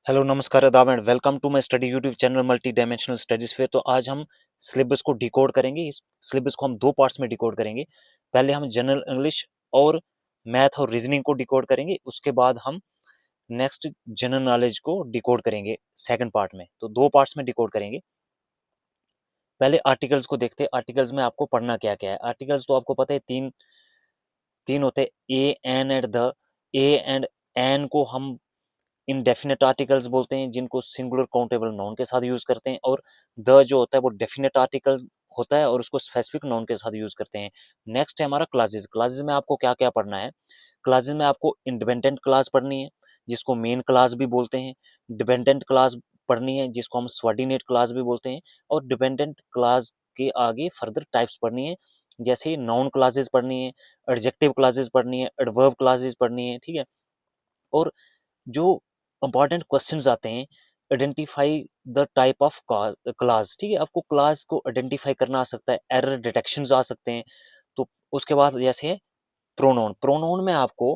Hello नमस्कार आदाब and welcome to my study YouTube channel multi dimensional studies fair. तो आज हम सिलेबस को डिकोड करेंगे। इस सिलेबस को हम दो पार्ट्स में डिकोड करेंगे। पहले हम जनरल इंग्लिश और मैथ और रीजनिंग को डिकोड करेंगे, उसके बाद हम नेक्स्ट जनरल नॉलेज को डिकोड करेंगे सेकंड पार्ट में। तो दो पार्ट्स में डिकोड करेंगे। पहले आर्टिकल्स को देखते हैं। आर्टिकल्स में आपको पढ़ना क्या क्या है। आर्टिकल्स तो आपको पता है तीन तीन होते हैं, a an and the. A and an को हम इनडेफिनेट आर्टिकल्स बोलते हैं, जिनको सिंगुलर काउंटेबल नाउन के साथ यूज करते हैं, और द जो होता है वो डेफिनेट आर्टिकल होता है और उसको स्पेसिफिक नाउन के साथ यूज करते हैं। नेक्स्ट है हमारा क्लासेस। क्लासेस में आपको क्या क्या पढ़ना है। क्लासेस में आपको इंडिपेंडेंट क्लास पढ़नी है, जिसको मेन क्लास भी बोलते हैं। डिपेंडेंट क्लास पढ़नी है, जिसको हम सबऑर्डिनेट क्लास भी बोलते हैं। और डिपेंडेंट क्लास के आगे फर्दर टाइप्स पढ़नी है, जैसे नाउन क्लासेस पढ़नी है, एडजेक्टिव क्लासेस पढ़नी है, एडवर्ब क्लासेस पढ़नी है। ठीक है। और जो इंपॉर्टेंट क्वेश्चंस आते हैं, identify the type of class. ठीक है, आपको क्लास को आइडेंटिफाई करना आ सकता है, एरर डिटेक्शंस आ सकते हैं। तो उसके बाद जैसे है प्रोनाउन। प्रोनाउन में आपको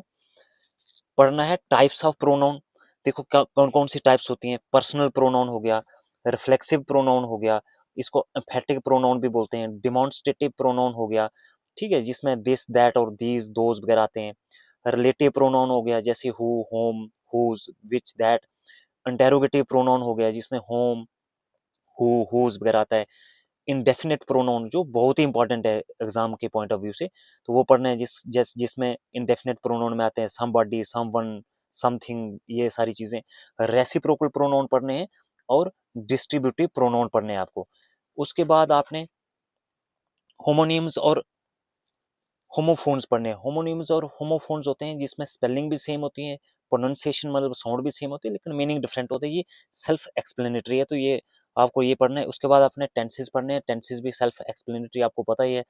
पढ़ना है टाइप्स ऑफ प्रोनाउन। देखो कौन कौन सी टाइप्स होती हैं। पर्सनल प्रोनाउन हो गया, रिफ्लेक्सिव प्रोनाउन हो गया, इसको एम्फेटिक प्रोनाउन भी बोलते हैं, डिमॉन्स्ट्रेटिव प्रोनाउन हो गया, ठीक है, जिसमें दिस दैट और दीज दोज वगैरह आते हैं। रिलेटिव प्रोनाउन हो गया, जैसे who, whom, whose, which, that. Interrogative pronoun हो गया, जिसमें होम, हुज वगैरह आता है। इंडेफिनेट प्रोनाउन जो बहुत ही इंपॉर्टेंट है एग्जाम के पॉइंट ऑफ व्यू से, तो वो पढ़ना है, जिसमें इंडेफिनेट प्रोनाउन में आते हैं समबॉडी, समवन, समथिंग, ये सारी चीजें। रेसिप्रोकल प्रोनाउन पढ़ने हैं और डिस्ट्रीब्यूटिव प्रोनाउन पढ़ने हैं आपको। उसके बाद आपने होमोनिम्स और होमोफोन्स पढ़ने हैं। होमोनिम्स और होमोफोन्स होते हैं जिसमें स्पेलिंग भी सेम होती है, प्रोनाउंसिएशन मतलब साउंड भी सेम होती है, लेकिन मीनिंग डिफरेंट होता है। ये सेल्फ एक्सप्लेनेटरी है, तो ये आपको ये पढ़ना है। उसके बाद आपने टेंसेस पढ़ने हैं। टेंसेस भी सेल्फ एक्सप्लेनेटरी, आपको पता ही है,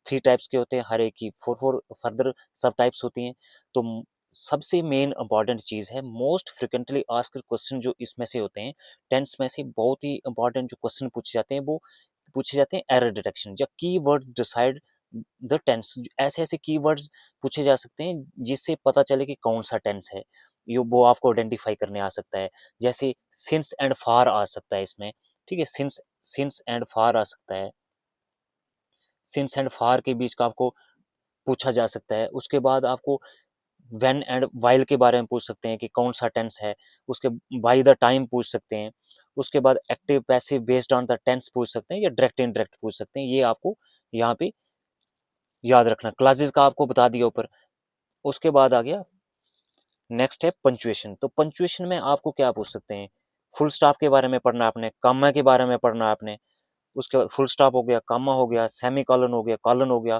थ्री टाइप्स के होते हैं, हर एक की फोर फोर फर्दर सब टाइप्स होती हैं। तो सबसे मेन इंपॉर्टेंट चीज है, मोस्ट फ्रिक्वेंटली आस्क्ड क्वेश्चन जो इसमें से होते हैं, टेंस में से बहुत ही इंपॉर्टेंट जो क्वेश्चन पूछे जाते हैं, वो पूछे जाते हैं एरर डिटेक्शन या की वर्ड डिसाइड द टेंस। ऐसे ऐसे कीवर्ड्स पूछे जा सकते हैं जिससे पता चले कि कौन सा टेंस है, ये वो आपको आइडेंटिफाई करने आ सकता है। जैसे सिंस एंड फार आ सकता है इसमें। ठीक है, सिंस सिंस एंड फार आ सकता है। सिंस एंड फार के बीच का आपको पूछा जा सकता है। उसके बाद आपको व्हेन एंड व्हाइल के बारे में पूछ सकते हैं कि कौन सा टेंस है। उसके बाय द टाइम पूछ सकते हैं। उसके बाद active passive based on the tense पूछ सकते हैं, या डायरेक्ट इनडायरेक्ट पूछ सकते हैं। ये आपको यहाँ पे याद रखना। क्लासेस का आपको बता दिया ऊपर। उसके बाद आ गया नेक्स्ट है पंचुएशन। तो पंचुएशन में आपको क्या पूछ सकते हैं, फुल स्टॉप के बारे में पढ़ना आपने, कॉमा के बारे में पढ़ना आपने। उसके बाद फुल स्टॉप हो गया, कॉमा हो गया, सेमी कॉलन हो गया, कॉलन हो गया,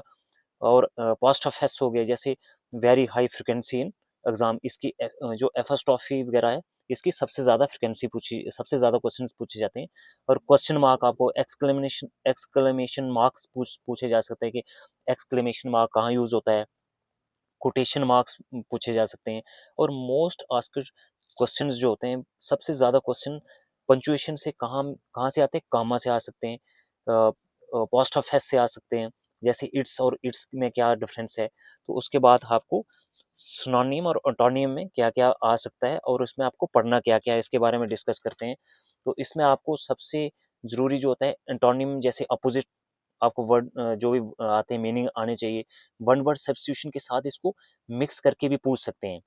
और पोस्ट ऑफ एस हो गया। जैसे very high frequency in exam, इसकी जो एफस्टॉफी वगैरह है, इसकी सबसे ज्यादा फ्रिक्वेंसी पूछी, सबसे ज्यादा क्वेश्चन पूछे जाते हैं। और क्वेश्चन मार्क आपको एक्सक्लेमेशन मार्क्स पूछे जा सकते हैं कि एक्सक्लेमेशन मार्क कहाँ यूज होता है। कोटेशन मार्क्स पूछे जा सकते हैं। और मोस्ट आस्क्ड क्वेश्चंस जो होते हैं, सबसे ज्यादा क्वेश्चन पंचुएशन से कहाँ कहाँ से आते हैं, कामा से आ सकते हैं, पोस्ट ऑफ एस से आ सकते हैं। जैसे इट्स और इट्स में क्या डिफरेंस है। तो उसके बाद आपको सिनोनिम और ऑटोनिम में क्या क्या आ सकता है, और उसमें आपको पढ़ना क्या क्या है, इसके बारे में डिस्कस करते हैं। तो इसमें आपको सबसे जरूरी जो होता है एंटोनिम, जैसे अपोजिट आपको वर्ड जो भी आते हैं मीनिंग आने चाहिए। वन वर्ड सब्स्टिट्यूशन के साथ इसको मिक्स करके भी पूछ सकते हैं।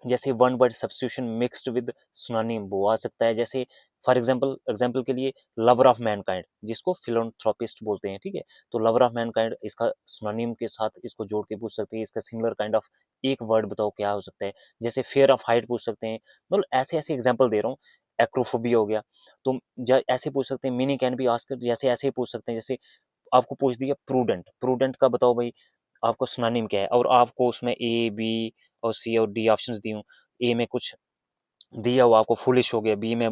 जैसे one word substitution mixed with synonym वो आ सकता है। जैसे फॉर एग्जांपल एग्जांपल के लिए लवर ऑफ मैनकाइंड, जिसको फिलोन्थ्रोपिस्ट बोलते हैं। ठीक है, तो लवर ऑफ मैनकाइंड, इसका सिनोनिम के साथ इसको जोड़ के पूछ सकते हैं। इसका सिमिलर काइंड ऑफ एक वर्ड बताओ क्या हो सकता है। जैसे फेयर ऑफ हाइट पूछ सकते हैं। मतलब ऐसे ऐसे एग्जाम्पल दे रहा हूँ। एक्रोफोबिया हो गया, तो ऐसे पूछ सकते हैं। मीनिंग कैन बी आस्क्ड, जैसे ऐसे ही पूछ सकते हैं। जैसे आपको पूछ दिया प्रूडेंट, प्रूडेंट का बताओ भाई, आपको सिनोनिम क्या है, और आपको उसमें ए बी और सी और डी ऑप्शंस दी हूँ। ए में कुछ दिया हो आपको फुलिश हो गया, बी में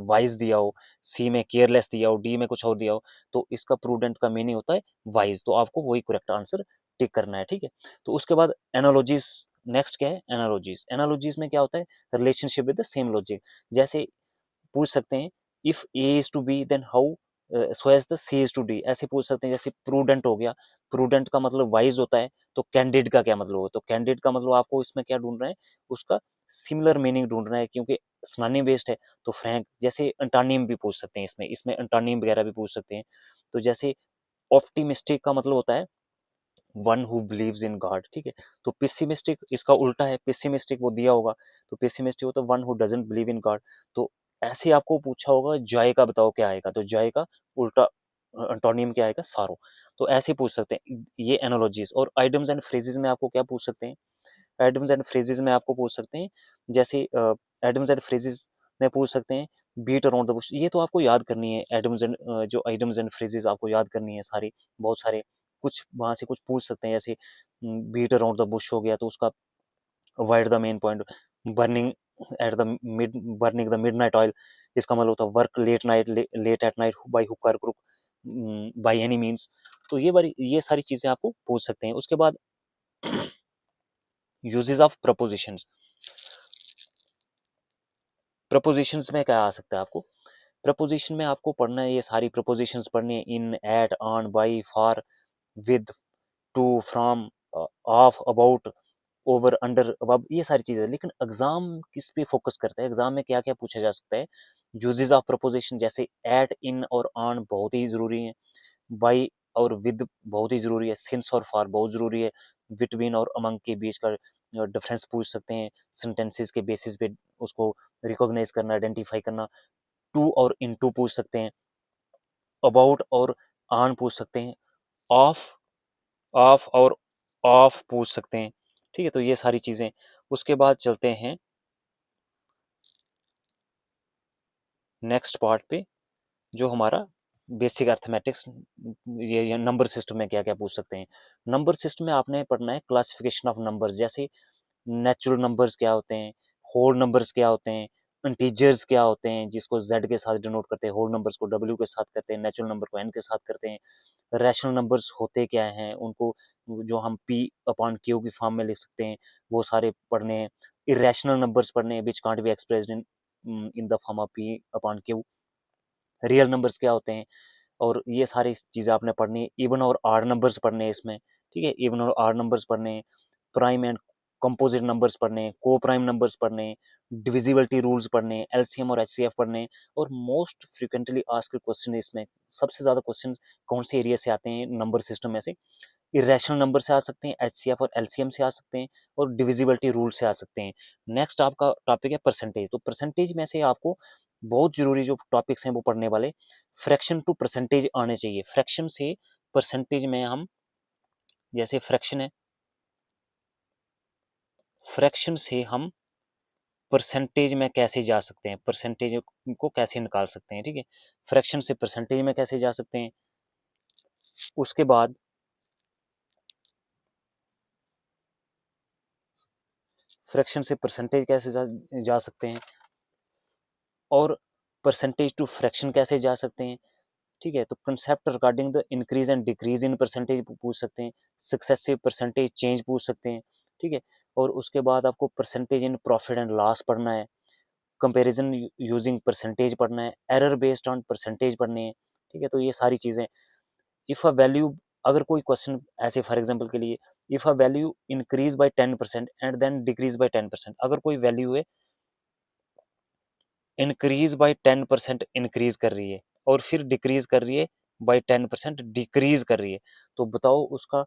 वाइज दिया हो, सी में केयरलेस दिया हो, डी में कुछ और दिया हो, तो इसका प्रूडेंट का मीनिंग होता है वाइज। तो आपको वही करेक्ट आंसर टिक करना है। ठीक है, तो उसके बाद एनालॉजीज। नेक्स्ट क्या है, एनालॉजीज। एनालॉजीज में क्या होता है, relationship with the same logic. जैसे पूछ सकते हैं, if A is to B then how so as the C is to D, ऐसे पूछ सकते हैं। जैसे प्रूडेंट हो गया, प्रूडेंट का मतलब वाइज होता है, तो कैंडिड का क्या मतलब हो, तो कैंडिड का मतलब आपको इसमें क्या ढूंढ रहे हैं, उसका सिमिलर मीनिंग ढूंढना है, क्योंकि सिनोनिम बेस्ड है तो फ्रैंक, जैसे एंटोनिम भी पूछ सकते हैं, इसमें एंटोनिम वगैरह भी पूछ सकते हैं। तो जैसे ऑप्टिमिस्टिक का मतलब होता है one who believes in God, ठीक है। तो पेसिमिस्टिक इसका उल्टा है, पेसिमिस्टिक वो दिया होगा, तो पेसिमिस्टिक होता है one who doesn't believe in God. तो ऐसे आपको पूछा होगा जॉय का बताओ क्या आएगा, तो जॉय का उल्टा एंटोनिम क्या आएगा, सारो। तो ऐसे पूछ सकते हैं ये एनालॉजीज। और आइडम्स एंड फ्रेजेस में आपको क्या पूछ सकते हैं, एडम्स एंड फ्रेजेस में आपको पूछ सकते हैं, जैसे एडम्स एंड फ्रेजेस में पूछ सकते हैं बीट अराउंड द बुश, ये तो आपको याद करनी है। एडम्स एंड जो आइडम्स एंड फ्रेजेस आपको याद करनी है सारी, बहुत सारे, कुछ वहां से कुछ पूछ सकते हैं, जैसे बीट अराउंड द बुश हो गया तो उसका wide the main point, burning at the mid, burning the midnight oil, इसका मतलब होता है work late night, late at night by hook और क्रुक, बाय एनी मींस। तो ये सारी चीजें आपको पूछ सकते हैं। उसके बाद यूजेस ऑफ प्रपोजिशंस, प्रपोजिशंस में क्या आ सकता है आपको, प्रपोजिशन में आपको पढ़ना है, ये सारी प्रपोजिशंस पढ़नी है, in, at, on, by, for, with, to, from, of, about, over, under, अब ये सारी चीजें। लेकिन एग्जाम किस पे फोकस करता है, एग्जाम में क्या क्या पूछा जा सकता है, यूजेस ऑफ प्रपोजिशन, जैसे एट, इन और ऑन बहुत ही जरूरी है, बाय और विद बहुत ही जरूरी है, सिंस और फॉर बहुत जरूरी है, बिटवीन और अमंग के बीच का डिफरेंस पूछ सकते हैं, सेंटेंसेस के बेसिस पे उसको रिकॉग्नाइज करना, आइडेंटिफाई करना, टू और इनटू पूछ सकते हैं, अबाउट और ऑन पूछ सकते हैं, ऑफ, ऑफ और ऑफ पूछ सकते हैं, ठीक है। तो ये सारी चीजें। उसके बाद चलते हैं नेक्स्ट पार्ट पे, जो हमारा बेसिक अर्थमेटिक्स, ये नंबर सिस्टम में क्या क्या पूछ सकते हैं। नंबर सिस्टम में आपने पढ़ना है क्लासिफिकेशन ऑफ नंबर्स, जैसे नेचुरल नंबर्स क्या होते हैं, होल नंबर्स क्या होते हैं, इंटीजर्स क्या होते हैं जिसको z के साथ डिनोट करते हैं, होल नंबर्स को w के साथ करते हैं, नेचुरल नंबर को n के साथ करते हैं, रैशनल नंबर्स होते क्या हैं, उनको जो हम p अपॉन q की फॉर्म में लिख सकते हैं, वो सारे पढ़ने हैं। इरेशनल नंबर्स पढ़ने हैं, which can't be expressed in in the form of p upon q। Real numbers क्या होते हैं, और ये सारी चीज़ें आपने पढ़नी है। इवन और आड नंबर्स पढ़ने हैं इसमें, ठीक है, इवन और आड नंबर्स पढ़ने हैं, प्राइम एंड कंपोजिट नंबर्स पढ़ने हैं, को प्राइम नंबर्स पढ़ने हैं, डिविजिबिलिटी रूल्स पढ़ने हैं, एलसीएम और एचसीएफ पढ़ने हैं। और मोस्ट फ्रिक्वेंटली आस्क्ड क्वेश्चन इसमें सबसे ज्यादा क्वेश्चन कौन से एरिया से आते हैं नंबर सिस्टम में से, इरेशनल नंबर से आ सकते हैं, एचसीएफ और एलसीएम से आ सकते हैं, और डिविजिबिलिटी रूल से आ सकते हैं। नेक्स्ट आपका टॉपिक है परसेंटेज। तो परसेंटेज में से आपको बहुत जरूरी जो टॉपिक्स हैं वो पढ़ने वाले, फ्रैक्शन टू परसेंटेज आने चाहिए। फ्रैक्शन से परसेंटेज में हम, जैसे फ्रैक्शन है, फ्रैक्शन से हम परसेंटेज में कैसे जा सकते हैं, परसेंटेज को कैसे निकाल सकते हैं, ठीक है। फ्रैक्शन से परसेंटेज में कैसे जा सकते हैं। उसके बाद फ्रैक्शन से परसेंटेज कैसे जा सकते हैं, और परसेंटेज टू फ्रैक्शन कैसे जा सकते हैं, ठीक है। तो concept regarding the increase and decrease in percentage पूछ सकते हैं, सक्सेसिव परसेंटेज चेंज पूछ सकते हैं, ठीक है। और उसके बाद आपको percentage in profit and loss पढ़ना है, कंपैरिजन यूजिंग परसेंटेज पढ़ना है, एरर बेस्ड ऑन परसेंटेज पढ़नी है, ठीक है। तो ये सारी चीजें। इफ अ वैल्यू, अगर कोई क्वेश्चन ऐसे फॉर एग्जांपल के लिए, if a value increase by 10% and then decrease by 10%, अगर कोई वैल्यू है इंक्रीज बाय 10% इंक्रीज कर रही है और फिर डिक्रीज कर रही है बाय 10% डिक्रीज कर रही है, तो बताओ उसका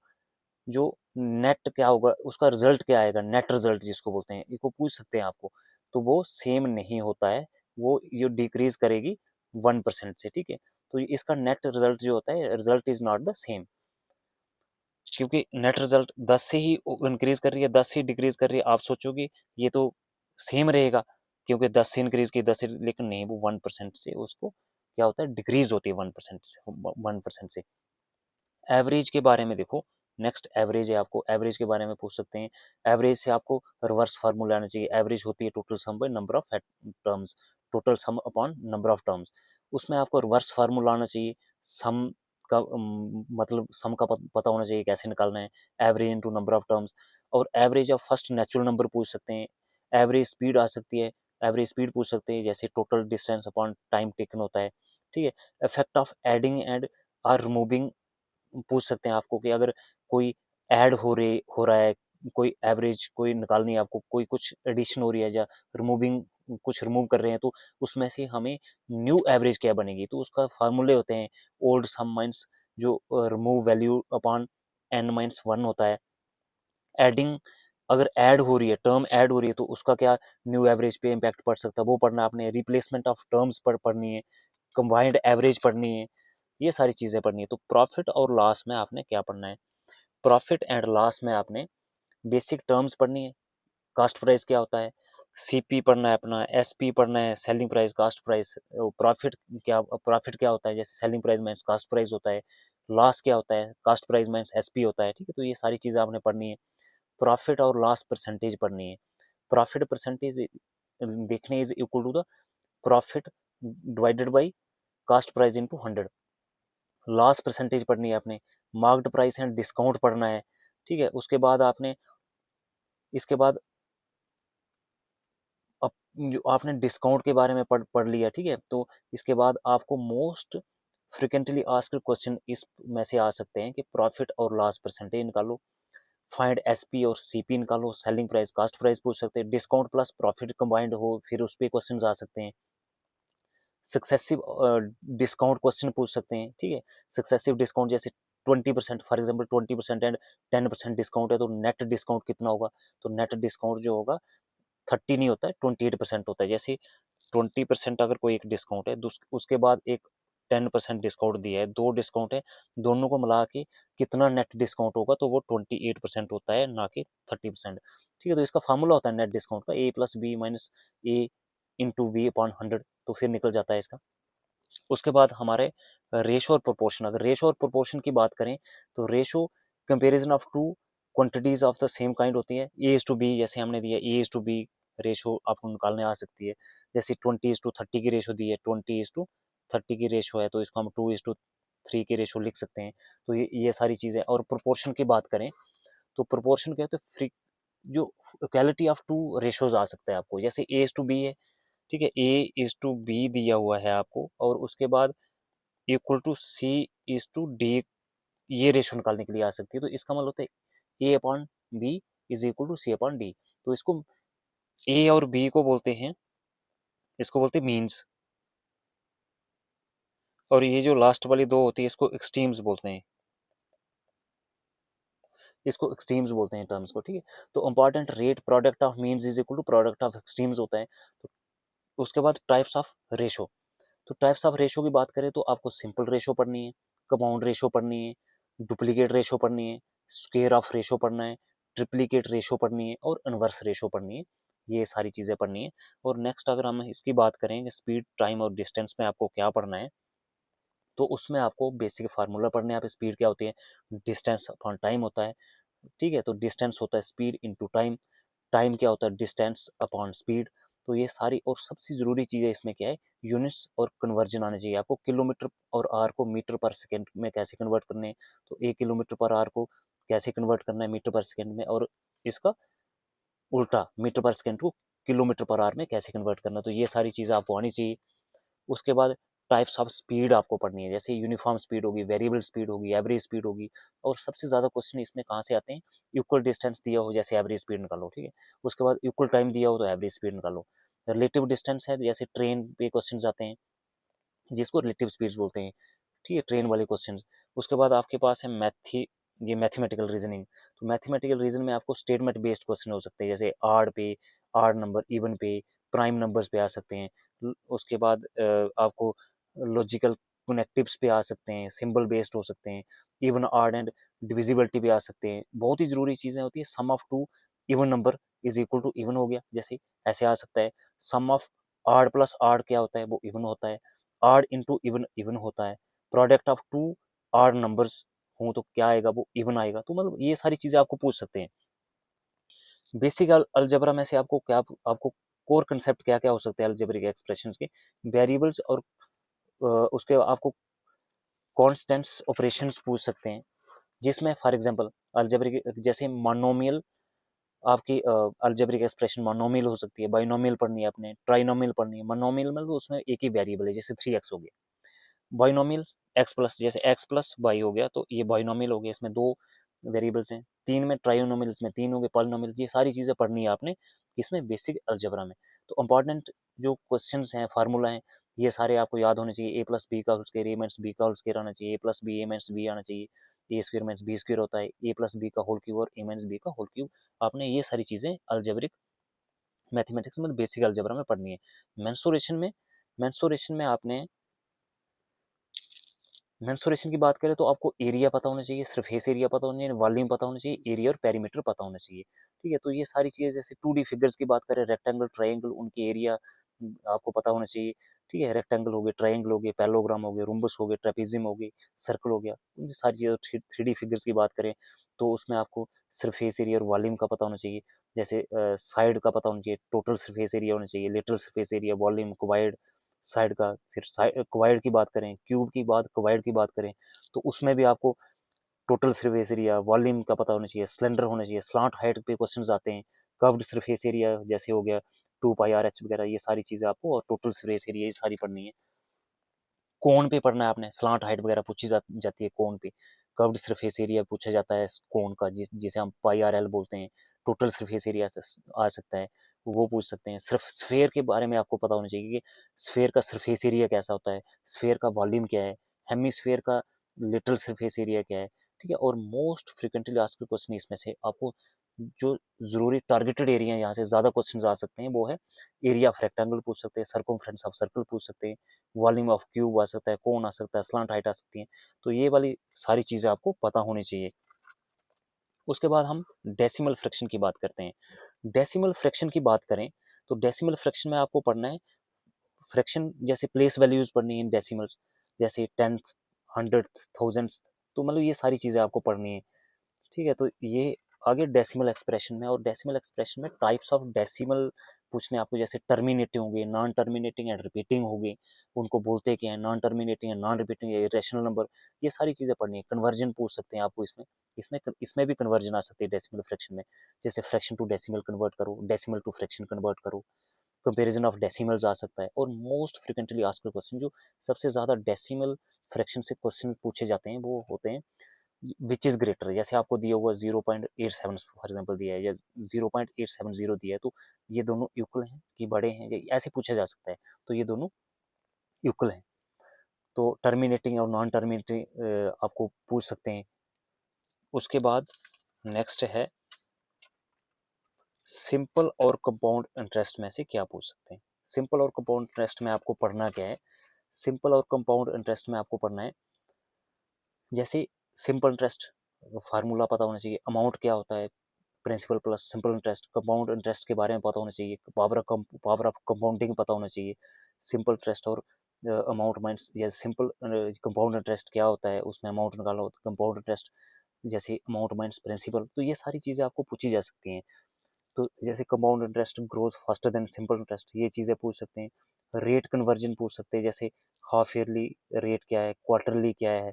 जो नेट क्या होगा, उसका रिजल्ट क्या आएगा, नेट रिजल्ट जिसको बोलते हैं, इसको पूछ सकते हैं आपको। तो वो सेम नहीं होता है, वो ये डिक्रीज करेगी 1% से, ठीक है। तो इसका नेट रिजल्ट जो होता है, result is not the same, क्योंकि नेट रिजल्ट 10 से ही इंक्रीज कर रही है, 10 से डिक्रीज कर रही है, आप सोचोगे ये तो सेम रहेगा, क्योंकि 10 से इंक्रीज की 10 से, लेकिन नहीं, वो 1% से उसको क्या होता है, डिक्रीज होती है 1% से, 1% से। एवरेज के बारे में देखो, नेक्स्ट एवरेज है, आपको एवरेज के बारे में पूछ सकते हैं। एवरेज से आपको रिवर्स फार्मूला आना चाहिए। एवरेज होती है total sum by number of terms, total sum upon number of terms. उसमें आपको रिवर्स फार्मूला आना चाहिए, सम का मतलब सम का पता होना चाहिए कैसे निकालना है, average into number of terms. और average of first natural number पूछ सकते हैं, एवरेज स्पीड आ सकती है, एवरेज स्पीड पूछ सकते हैं, जैसे total distance upon time taken होता है, ठीक है। Effect of adding and or removing पूछ सकते हैं आपको, कि अगर कोई ऐड हो रहा है कोई एवरेज कोई निकालनी है आपको, कोई कुछ एडिशन हो रही है या रिमूविंग कुछ रिमूव कर रहे हैं, तो उसमें से हमें न्यू एवरेज क्या बनेगी, तो उसका फार्मूले होते हैं ओल्ड सम माइनस जो remove value upon n minus 1 होता है, एडिंग अगर ऐड हो रही है, टर्म ऐड हो रही है तो उसका क्या न्यू एवरेज पे इम्पैक्ट पड़ सकता है, वो पढ़ना आपने, रिप्लेसमेंट ऑफ टर्म्स पर पढ़नी है, कंबाइंड एवरेज पढ़नी है, ये सारी चीजें पढ़नी है। तो प्रॉफिट और लॉस में आपने क्या पढ़ना है, प्रॉफिट एंड लॉस में आपने बेसिक टर्म्स पढ़नी है, कास्ट प्राइस क्या होता है, सीपी पढ़ना है अपना, एसपी पढ़ना है, selling price cost price, profit क्या होता है, जैसे selling price minus cost price होता है, लॉस क्या होता है, कास्ट प्राइस माइनस एसपी होता है, ठीक है। तो ये सारी चीजें आपने पढ़नी है। प्रॉफिट और लॉस परसेंटेज पढ़नी है, प्रॉफिट परसेंटेज देखने is equal to the profit divided by cost price into 100। Loss percentage पढ़नी है आपने, मार्क्ड प्राइस एंड डिस्काउंट पढ़ना है, ठीक है। उसके बाद आपने इसके बाद जो आपने डिस्काउंट के बारे में पढ़ लिया, ठीक है। तो इसके बाद आपको मोस्ट फ्रिक्वेंटली आस्क्ड क्वेश्चन इस में से आ सकते हैं कि प्रॉफिट और लॉस परसेंटेज निकालो, फाइंड एसपी और सीपी निकालो, सेलिंग प्राइस कास्ट प्राइस पूछ सकते हैं, डिस्काउंट प्लस प्रॉफिट कंबाइंड हो फिर उस पर क्वेश्चन आ सकते हैं, सक्सेसिव डिस्काउंट क्वेश्चन पूछ सकते हैं, ठीक है। सक्सेसिव डिस्काउंट जैसे 20%, फॉर एग्जांपल 20% एंड 10% डिस्काउंट है तो नेट डिस्काउंट कितना होगा, तो नेट डिस्काउंट जो होगा 30 नहीं होता है, 28% होता है। जैसे 20% अगर कोई एक डिस्काउंट है, उसके बाद एक 10% डिस्काउंट दिया है, दो डिस्काउंट है, दोनों को मिला के कितना नेट डिस्काउंट होगा, तो वो 28% होता है, ना कि 30%, ठीक है। तो इसका फार्मूला होता है नेट डिस्काउंट का, ए प्लस बी माइनस ए इंटू बी अपॉन 100, तो फिर निकल जाता है इसका। उसके बाद हमारे रेशो और प्रोपोर्शन, अगर रेशो और प्रोपोर्शन की बात करें तो ratio comparison of two quantities of the same kind होती है, ए इज टू बी, जैसे हमने दिया ए इज टू बी रेशो आपको निकालने आ सकती है, जैसे 20:30 की रेशो दी है, 20:30 की रेशो है, तो इसको हम 2:3 की रेशो लिख सकते हैं। तो ये सारी चीजें। और प्रोपोर्शन की बात करें तो प्रोपोर्शन क्या होता है, फ्री जो इक्वालिटी ऑफ टू रेशोज आ सकता है आपको, जैसे ए इज टू बी है, ठीक है, ए इज टू बी दिया हुआ है आपको, और उसके बाद equal to C is to D, ये रेशो निकालने के लिए आ सकती है। तो इसका मतलब होता है A upon B is equal to C upon D, तो इसको ए और बी को बोलते हैं, इसको बोलते हैं मीन्स, और ये जो लास्ट वाली दो होती है इसको एक्सट्रीम्स बोलते हैं, इसको एक्सट्रीम्स बोलते हैं टर्म्स को, ठीक है। तो important rate product of means is equal to product of extremes होता है। तो उसके बाद टाइप्स ऑफ रेशो, तो टाइप्स ऑफ रेशो की बात करें तो आपको सिंपल रेशो पढ़नी है, कंपाउंड रेशो पढ़नी है, डुप्लीकेट रेशो पढ़नी है, स्क्वायर ऑफ रेशो पढ़ना है, ट्रिप्लीकेट रेशो पढ़नी है, और इनवर्स रेशो पढ़नी है, ये सारी चीजें पढ़नी है। और नेक्स्ट अगर हम इसकी बात करें स्पीड टाइम और डिस्टेंस में आपको क्या पढ़ना है, तो उसमें आपको बेसिक फार्मूला पढ़ने हैं। आप स्पीड क्या होती है, डिस्टेंस अपॉन टाइम होता है, ठीक है। तो डिस्टेंस होता है स्पीड इंटू टाइम, टाइम क्या होता है डिस्टेंस अपॉन स्पीड। तो ये सारी, और सबसे जरूरी चीज है इसमें क्या है, यूनिट्स और कन्वर्जन आने चाहिए आपको, किलोमीटर और आर को मीटर पर सेकेंड में कैसे कन्वर्ट करने हैं, तो 1 किलोमीटर पर आर को कैसे कन्वर्ट करना है मीटर पर सेकेंड में, और इसका उल्टा मीटर पर सेकेंड को किलोमीटर पर आर में कैसे कन्वर्ट करना, तो ये सारी चीजें आपको आनी चाहिए। उसके बाद टाइप्स ऑफ स्पीड आपको पढ़नी है, जैसे यूनिफॉर्म स्पीड होगी, वेरिएबल स्पीड होगी, एवरेज स्पीड होगी, और सबसे ज्यादा क्वेश्चन इसमें कहाँ से आते हैं, इक्वल डिस्टेंस दिया हो जैसे एवरेज स्पीड निकालो, ठीक है। उसके बाद इक्वल टाइम दिया हो तो एवरेज स्पीड निकालो, रिलेटिव डिस्टेंस है जैसे ट्रेन पे क्वेश्चन आते हैं जिसको रिलेटिव स्पीड्स बोलते हैं, ठीक है, ट्रेन वाले क्वेश्चन। उसके बाद आपके पास है ये मैथमेटिकल रीजनिंग, तो मैथमेटिकल रीजन में आपको स्टेटमेंट बेस्ड क्वेश्चन हो सकते हैं, जैसे आड नंबर, इवन पे, प्राइम नंबर्स पे आ सकते हैं। उसके बाद आपको लॉजिकल कनेक्टिव्स पे आ सकते हैं, सिंबल बेस्ड हो सकते हैं, इवन आड एंड डिविजिबिलिटी पे आ सकते हैं। बहुत ही जरूरी चीजें होती है, sum of two even number is equal to even हो गया, जैसे ऐसे आ सकता है, सम ऑफ आड प्लस आड क्या होता है, वो इवन होता है, आड इंटू इवन इवन होता है, product of two odd numbers हो तो क्या आएगा, वो इवन आएगा। तो मतलब ये सारी चीजें आपको पूछ सकते हैं। बेसिक अलजेब्रा में से आपको क्या, आपको कोर कंसेप्ट क्या क्या हो सकते हैं अलजेब्रिक एक्सप्रेशंस के, वेरिएबल्स, और उसके आपको कॉन्स्टेंट्स ऑपरेशंस पूछ सकते हैं, जिसमें फॉर एग्जांपल अलजेब्रिक जैसे मोनोमियल, आपकी अलजेब्रिक एक्सप्रेशन मोनोमियल हो सकती है, बाइनोमियल पढ़नी है आपने, ट्राइनोमियल पढ़नी है। मोनोमियल में तो उसमें एक ही वेरिएबल है, जैसे 3x हो गया, बाइनोमियल एक्स प्लस, जैसे x प्लस वाई हो गया, तो ये बाइनोमियल हो गया, इसमें दो वेरिएबल्स हैं, 3 में ट्राइनोमियल्स में 3 होंगे, पॉलिनोमियल्स, ये सारी चीज़ें पढ़नी है आपने इसमें बेसिक अलजेब्रा में। तो इम्पोर्टेंट जो क्वेश्चंस हैं, फार्मूला हैं, ये सारे आपको याद होने चाहिए। ए प्लस बी का होल स्क्वायर, ए माइनस बी का होल स्क्वायर आना चाहिए, ए प्लस बी, ए माइनस बी आना चाहिए, ए स्क्वायर माइनस बी स्क्वायर होता है, ए प्लस बी का होल क्यूब और ए माइनस बी का होल क्यूब। आपने ये सारी चीज़ें अलजेब्रिक मैथमेटिक्स में बेसिक अलजेब्रा में पढ़नी है। मेंसुरेशन में आपने मेंसुरेशन की बात करें तो आपको एरिया पता होना चाहिए, सरफेस एरिया पता होना चाहिए, वॉल्यूम पता होना चाहिए, एरिया और पेरीमीटर पता होना चाहिए। ठीक है, तो ये सारी चीज़ें, जैसे 2D फिगर्स की बात करें, रेक्टेंगल, ट्रायंगल, उनके एरिया आपको पता होना चाहिए। ठीक है, रेक्टेंगल हो गए, ट्रायंगल हो गए, पैरेललोग्राम हो गए, रोम्बस हो गए, ट्रेपेजियम हो गई, सर्कल हो गया, उन सारी चीज़ें। 3D फिगर्स की बात करें तो उसमें आपको सरफेस एरिया और वॉल्यूम का पता होना चाहिए। जैसे साइड का पता होना चाहिए, टोटल सरफेस एरिया होना चाहिए, lateral surface area, volume, quad side का। फिर क्वाड की बात करें, क्यूब की बात, क्वाड की बात करें तो उसमें भी आपको टोटल सरफेस एरिया, वॉल्यूम का पता होना चाहिए, सिलेंडर होना चाहिए, स्लांट हाइट पे क्वेश्चंस आते हैं, कर्व्ड सरफेस एरिया जैसे हो गया 2 पाई r h वगैरह, ये सारी चीजें आपको, और टोटल सरफेस एरिया, ये सारी पढ़नी है। कोन पे पढ़ना है आपने, स्लांट हाइट वगैरह पूछी जाती है कोन पे। कर्व्ड सरफेस एरिया पूछा जाता है कोन का, जिसे हम पाई r l बोलते हैं। टोटल सरफेस एरिया आ सकता है, वो पूछ सकते हैं। सिर्फ स्फेयर के बारे में आपको पता होना चाहिए कि स्फेयर का सरफेस एरिया कैसा होता है, स्फेयर का वॉल्यूम क्या है, हेमिस्फेयर का लिटरल सरफेस एरिया क्या है। ठीक है, और मोस्ट फ्रिक्वेंटली आस्क्ड क्वेश्चन इसमें से आपको जो जरूरी टारगेटेड एरिया यहाँ से ज्यादा क्वेश्चन आ सकते हैं वो है एरिया ऑफ रेक्टेंगल पूछ सकते हैं, सर्कमफ्रेंस ऑफ सर्कल पूछ सकते हैं, वॉल्यूम ऑफ क्यूब आ सकता है, कोन आ सकता है, स्लांट हाइट आ सकती है। तो ये वाली सारी चीजें आपको पता होनी चाहिए। उसके बाद हम डेसिमल फ्रैक्शन की बात करते हैं। डेसिमल फ्रैक्शन की बात करें तो डेसिमल फ्रैक्शन में आपको पढ़ना है फ्रैक्शन, जैसे प्लेस वैल्यूज पढ़नी है डेसिमल, जैसे 10th, 100th, 1000th। तो मतलब ये सारी चीजें आपको पढ़नी है। ठीक है, तो ये आगे डेसिमल एक्सप्रेशन में, और डेसिमल एक्सप्रेशन में टाइप्स ऑफ डेसिमल पूछने आपको, जैसे टर्मिनेटिंग हो गए, नॉन टर्मिनेटिंग एंड रिपीटिंग हो गए, उनको बोलते क्या है, non terminating and non repeating, irrational number, ये सारी चीजें पढ़नी है। कन्वर्जन पूछ सकते हैं आपको इसमें, इसमें भी कन्वर्जन आ सकती है डेसिमल फ्रैक्शन में, जैसे फ्रैक्शन टू डेसिमल कन्वर्ट करो, डेसिमल टू फ्रैक्शन कन्वर्ट करो, कंपैरिजन ऑफ डेसिमल्स आ सकता है। और मोस्ट फ्रिक्वेंटली आस्क्ड क्वेश्चन, जो सबसे ज्यादा डेसिमल फ्रैक्शन से क्वेश्चन पूछे जाते हैं, वो होते हैं विच इज ग्रेटर। जैसे आपको दिया हुआ 0.87 फॉर एग्जांपल दिया है, या 0.870 दिया है, तो ये दोनों इक्वल हैं कि बड़े हैं, या ऐसे पूछा जा सकता है। तो ये दोनों इक्वल हैं। तो टर्मिनेटिंग और नॉन टर्मिनेटिंग आपको पूछ सकते हैं। उसके बाद नेक्स्ट है सिंपल और कंपाउंड इंटरेस्ट में से क्या पूछ सकते हैं। सिंपल और कंपाउंड इंटरेस्ट में आपको पढ़ना क्या है, सिंपल और कंपाउंड इंटरेस्ट में आपको पढ़ना है, जैसे सिंपल इंटरेस्ट फार्मूला पता होना चाहिए, अमाउंट क्या होता है, principal plus simple interest. Compound interest के बारे में पता होना चाहिए, पावर ऑफ कंपाउंडिंग पता होना चाहिए। सिंपल इंटरेस्ट और अमाउंट माइनस, या सिंपल कंपाउंड इंटरेस्ट क्या होता है, उसमें अमाउंट निकालो, कंपाउंड इंटरेस्ट जैसे अमाउंट माइनस प्रिंसिपल। तो ये सारी चीज़ें आपको पूछी जा सकती हैं। तो जैसे compound interest grows faster than simple interest, ये चीज़ें पूछ सकते हैं। रेट कन्वर्जन पूछ सकते हैं, जैसे हाफ ईयरली रेट क्या है, क्वार्टरली क्या है,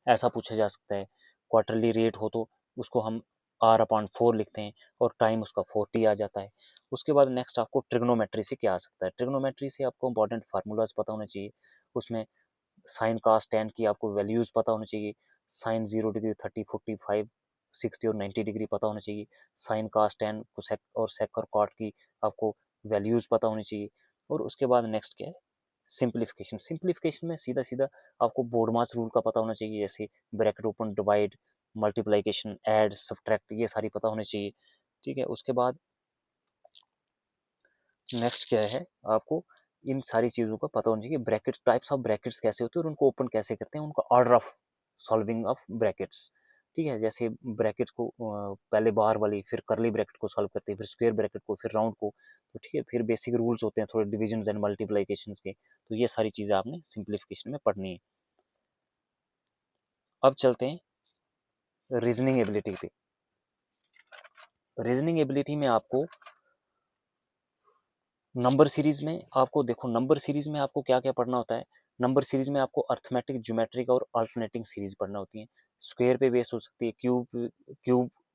ऐसा पूछा जा सकता है। क्वार्टरली रेट हो तो उसको हम r/4 लिखते हैं, और टाइम उसका 40 आ जाता है। उसके बाद नेक्स्ट आपको ट्रिग्नोमेट्री से क्या आ सकता है। ट्रिग्नोमेट्री से आपको इंपॉर्टेंट फार्मूलाज पता होने चाहिए। उसमें साइन कास टेन की आपको वैल्यूज पता होनी चाहिए। साइन 0 डिग्री, 30, 45, 60 और 90 डिग्री पता होना चाहिए। साइन कास टेन कोसेक और सेक और कॉट की आपको वैल्यूज पता होनी चाहिए। और उसके बाद नेक्स्ट क्या है, सिंप्लीफिकेशन। सिंप्लीफिकेशन में सीधा सीधा आपको बोर्डमास रूल का पता होना चाहिए, जैसे bracket open, divide, multiplication, add, subtract, ये सारी पता होनी चाहिए। ठीक है, उसके बाद नेक्स्ट क्या है, आपको इन सारी चीज़ों का पता होना चाहिए। ब्रैकेट, टाइप्स ऑफ ब्रैकेट्स कैसे होते हैं और उनको ओपन कैसे करते हैं, उनका order of solving of brackets. ठीक है, जैसे ब्रैकेट को पहले बार वाली, फिर करली ब्रैकेट को सॉल्व करते हैं, फिर स्क्वायर ब्रैकेट को, फिर राउंड को। तो ठीक है, फिर बेसिक रूल्स होते हैं थोड़े डिविजन एंड मल्टीप्लाइकेशन के। तो ये सारी चीज़ें आपने सिंप्लीफिकेशन में पढ़नी है। अब चलते हैं रीजनिंग एबिलिटी पे। रीजनिंग एबिलिटी में आपको नंबर सीरीज में, आपको देखो नंबर सीरीज में आपको क्या क्या पढ़ना होता है। नंबर सीरीज में आपको अर्थमेटिक, ज्योमेट्रिक और अल्टरनेटिंग सीरीज पढ़ना होती है। स्क्वायर पे बेस्ड हो सकती है,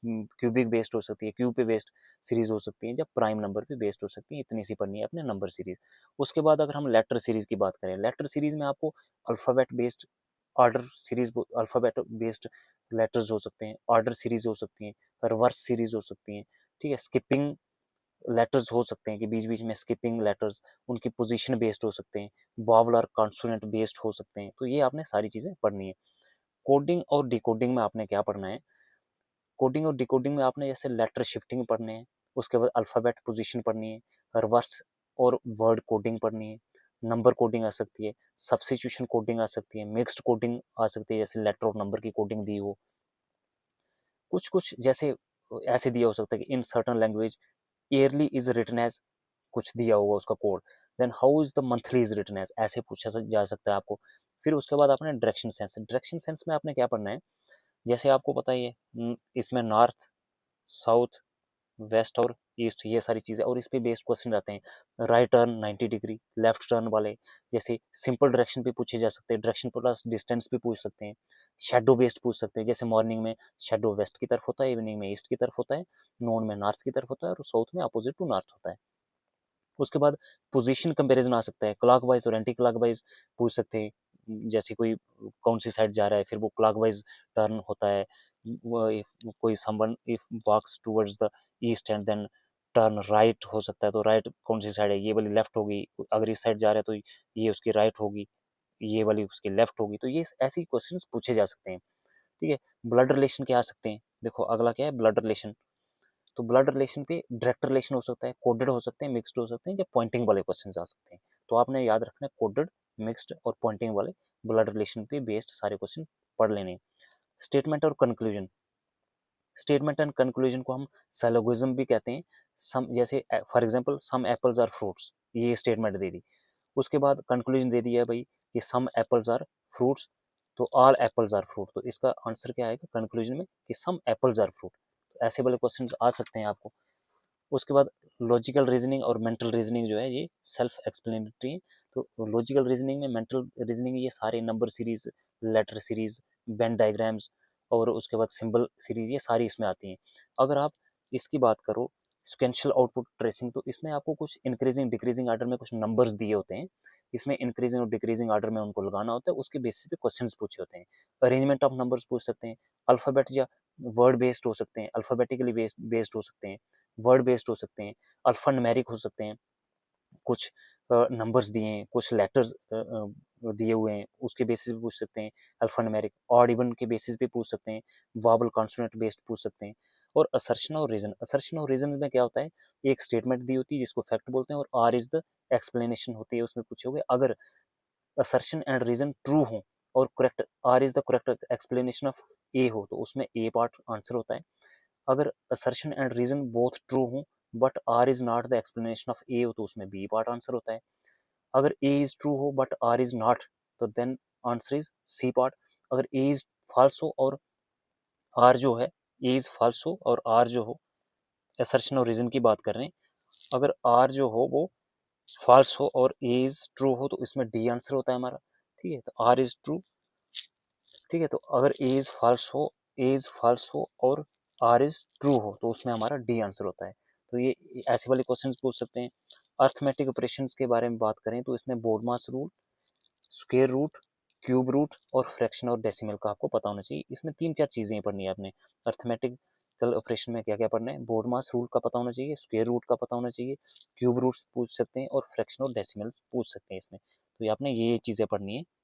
क्यूबिक बेस्ड हो सकती है, क्यूब पे बेस्ड सीरीज हो सकती है, जब प्राइम नंबर पे बेस्ड हो सकती है। इतनी सी पढ़नी है अपने नंबर सीरीज। उसके बाद अगर हम लेटर सीरीज की बात करें, लेटर सीरीज में आपको alphabet based order series, alphabet based letters हो सकते हैं, ऑर्डर सीरीज हो सकती हैं, रिवर्स सीरीज हो सकती हैं, ठीक है। स्किपिंग लेटर्स हो सकते हैं कि बीच बीच में स्किपिंग लेटर्स, उनकी पोजीशन बेस्ड हो सकते हैं, वावल और कॉन्सोनेंट बेस्ड हो सकते हैं। तो ये आपने सारी चीजें पढ़नी है। कोडिंग और डिकोडिंग में आपने क्या पढ़ना है? कोडिंग और डिकोडिंग में आपने जैसे लेटर शिफ्टिंग पढ़ने हैं, उसके बाद अल्फाबेट पोजीशन पढ़नी है, रिवर्स और वर्ड कोडिंग पढ़नी है, नंबर कोडिंग आ सकती है, सब्स्टिट्यूशन कोडिंग आ सकती है, मिक्स्ड कोडिंग आ सकती है, जैसे लेटर और नंबर की कोडिंग दी हो। कुछ कुछ जैसे ऐसे दिया हो सकता है कि in certain language yearly is written as, कुछ दिया होगा उसका code, then how is the monthly is written as, ऐसे पूछा जा सकता है आपको। फिर उसके बाद आपने डायरेक्शन सेंस में आपने क्या पढ़ना है? जैसे आपको पता ही है, इसमें नॉर्थ, साउथ, वेस्ट और ईस्ट, ये सारी चीजें, और इस पे बेस्ड क्वेश्चन आते हैं। Right turn 90 degree, left turn वाले, जैसे सिंपल डायरेक्शन पे पूछे जा सकते हैं, डायरेक्शन प्लस डिस्टेंस भी पूछ सकते हैं, शेडो बेस्ड पूछ सकते हैं, जैसे मॉर्निंग में शेडो वेस्ट की तरफ होता है, इवनिंग में ईस्ट की तरफ होता है, नॉन में नॉर्थ की तरफ होता है, और साउथ में अपोजिट टू नॉर्थ होता है। उसके बाद पोजीशन कंपैरिजन आ सकता है, क्लॉकवाइज और एंटी क्लॉकवाइज पूछ सकते हैं, जैसे कोई कौन सी साइड जा रहा है, फिर वो क्लॉकवाइज टर्न होता है। कोई someone if walks towards the east and then turn right हो सकता है, तो राइट कौन सी साइड है? ये वाली लेफ्ट होगी। अगर इस साइड जा रहा है तो ये उसकी राइट होगी, ये वाली उसकी लेफ्ट होगी। तो ये ऐसे क्वेश्चंस पूछे जा सकते हैं, ठीक है। ब्लड रिलेशन क्या आ सकते हैं? देखो अगला क्या है, ब्लड रिलेशन। तो ब्लड रिलेशन पे डायरेक्ट रिलेशन हो सकता है, कोडेड हो सकते हैं, मिक्स्ड हो सकते हैं, या पॉइंटिंग वाले क्वेश्चन आ सकते हैं। तो आपने याद रखना है कोडेड, मिक्स्ड और पॉइंटिंग वाले ब्लड रिलेशन पे बेस्ड सारे क्वेश्चन पढ़ लेने। स्टेटमेंट और कंक्लूजन, स्टेटमेंट एंड कंक्लूजन को हम सैलोगिज्म भी कहते हैं। सम, जैसे for example some apples are fruits, ये स्टेटमेंट दे दी। उसके बाद कंक्लूजन दे दिया भाई कि सम एप्पल्स आर फ्रूट्स, तो ऑल एप्पल्स आर फ्रूट, तो इसका आंसर क्या आएगा कंक्लूजन में कि सम एप्पल्स आर फ्रूट। तो ऐसे वाले क्वेश्चन आ सकते हैं आपको। उसके बाद लॉजिकल रीजनिंग और मेंटल रीजनिंग जो है ये सेल्फ एक्सप्लेनेटरी है। तो लॉजिकल रीजनिंग में, मेंटल रीजनिंग ये सारे number series, letter series, venn diagrams और उसके बाद सिंबल सीरीज, ये सारी इसमें आती हैं। अगर आप इसकी बात करो सिक्वेंशियल आउटपुट ट्रेसिंग, तो इसमें आपको कुछ इंक्रीजिंग डिक्रीजिंग ऑर्डर में कुछ नंबर्स दिए होते हैं, इसमें इंक्रीजिंग और डिक्रीजिंग ऑर्डर में उनको लगाना होता है, उसके बेसिस पे क्वेश्चंस पूछे होते हैं। अरेंजमेंट ऑफ नंबर्स पूछ सकते हैं, अल्फाबेट या वर्ड बेस्ड हो सकते हैं, अल्फाबेटिकली बेस्ड हो सकते हैं, वर्ड बेस्ड हो सकते हैं, अल्फा न्यूमेरिक हो सकते हैं, कुछ नंबर्स दिए हैं, कुछ लेटर्स दिए हुए हैं, उसके बेसिस पे पूछ सकते हैं, अल्फा न्यूमेरिक ऑड इवन के बेसिस पे पूछ सकते हैं, वोबल कॉन्सोनेंट बेस्ड पूछ सकते हैं। और असर्शन और रीजन में क्या होता है, एक स्टेटमेंट दी होती है जिसको फैक्ट बोलते हैं, और आर इज द एक्सप्लेनेशन होती है उसमें पूछे हुए। अगर असर्शन एंड रीजन ट्रू हो और correct, R is the correct explanation of A हो, तो उसमें ए पार्ट आंसर होता है। अगर assertion and reason both true हो but R is not the explanation of A हो, तो उसमें बी पार्ट आंसर होता है। अगर ए इज ट्रू हो बट आर इज नॉट, तो then answer is C part. अगर ए इज फॉल्स हो और आर जो है, ए इज फॉल्स हो और आर जो हो, असर्शन और रीजन की बात कर रहे हैं, अगर आर जो हो वो फॉल्स हो और ए इज ट्रू हो, तो इसमें डी आंसर होता है हमारा, ठीक है। तो आर इज ट्रू, ठीक है। तो अगर ए इज फॉल्स हो और आर इज ट्रू हो, तो उसमें हमारा डी आंसर होता है। तो ये ऐसे वाले क्वेश्चंस पूछ सकते हैं। अर्थमेटिक ऑपरेशंस के बारे में बात करें तो इसमें BODMAS rule, square root, cube root और फ्रैक्शन और डेसिमल का आपको पता होना चाहिए। इसमें तीन चार चीजें पढ़नी है आपने। अर्थमेटिकल ऑपरेशन में क्या क्या पढ़ना है, बोर्ड मास रूल का पता होना चाहिए, स्क्वायर रूट का पता होना चाहिए, क्यूब रूट्स पूछ सकते हैं और फ्रैक्शन और डेसिमल्स पूछ सकते हैं इसमें। तो ये आपने ये चीजें पढ़नी है।